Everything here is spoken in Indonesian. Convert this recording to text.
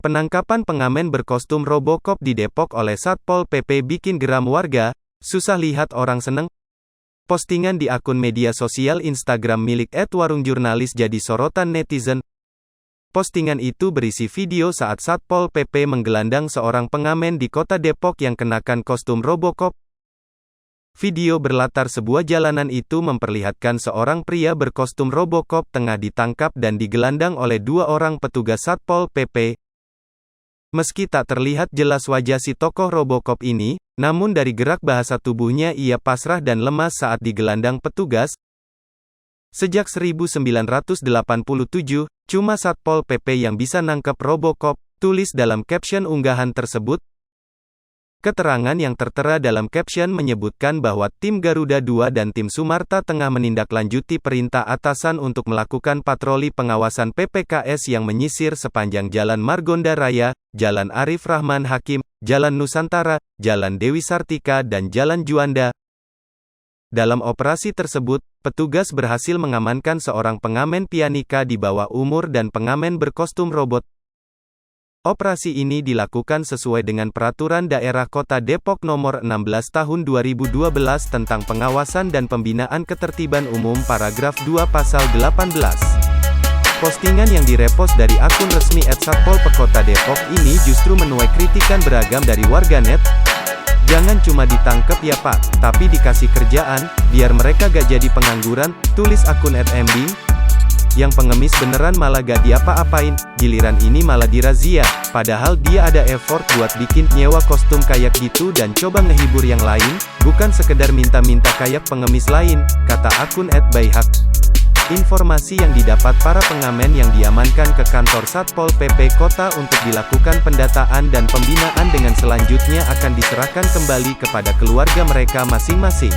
Penangkapan pengamen berkostum Robocop di Depok oleh Satpol PP bikin geram warga. Susah lihat orang seneng. Postingan di akun media sosial Instagram milik @warungjurnalis jadi sorotan netizen. Postingan itu berisi video saat Satpol PP menggelandang seorang pengamen di kota Depok yang kenakan kostum Robocop. Video berlatar sebuah jalanan itu memperlihatkan seorang pria berkostum Robocop tengah ditangkap dan digelandang oleh dua orang petugas Satpol PP. Meski tak terlihat jelas wajah si tokoh Robocop ini, namun dari gerak bahasa tubuhnya ia pasrah dan lemas saat digelandang petugas. Sejak 1987, cuma Satpol PP yang bisa nangkep Robocop, tulis dalam caption unggahan tersebut. Keterangan yang tertera dalam caption menyebutkan bahwa tim Garuda 2 dan tim Sumarta tengah menindaklanjuti perintah atasan untuk melakukan patroli pengawasan PPKS yang menyisir sepanjang Jalan Margonda Raya, Jalan Arif Rahman Hakim, Jalan Nusantara, Jalan Dewi Sartika dan Jalan Juanda. Dalam operasi tersebut, petugas berhasil mengamankan seorang pengamen pianika di bawah umur dan pengamen berkostum robot. Operasi ini dilakukan sesuai dengan Peraturan Daerah Kota Depok Nomor 16 Tahun 2012 tentang Pengawasan dan Pembinaan Ketertiban Umum Paragraf 2 Pasal 18. Postingan yang direpost dari akun resmi @satpolpp Kota Depok ini justru menuai kritikan beragam dari warganet. Jangan cuma ditangkep ya Pak, tapi dikasih kerjaan, biar mereka gak jadi pengangguran, tulis akun @mbing. Yang pengemis beneran malah gak diapa-apain, giliran ini malah dirazia, padahal dia ada effort buat bikin nyewa kostum kayak gitu dan coba ngehibur yang lain, bukan sekedar minta-minta kayak pengemis lain, kata akun @bayhak. Informasi yang didapat para pengamen yang diamankan ke kantor Satpol PP Kota untuk dilakukan pendataan dan pembinaan dengan selanjutnya akan diserahkan kembali kepada keluarga mereka masing-masing.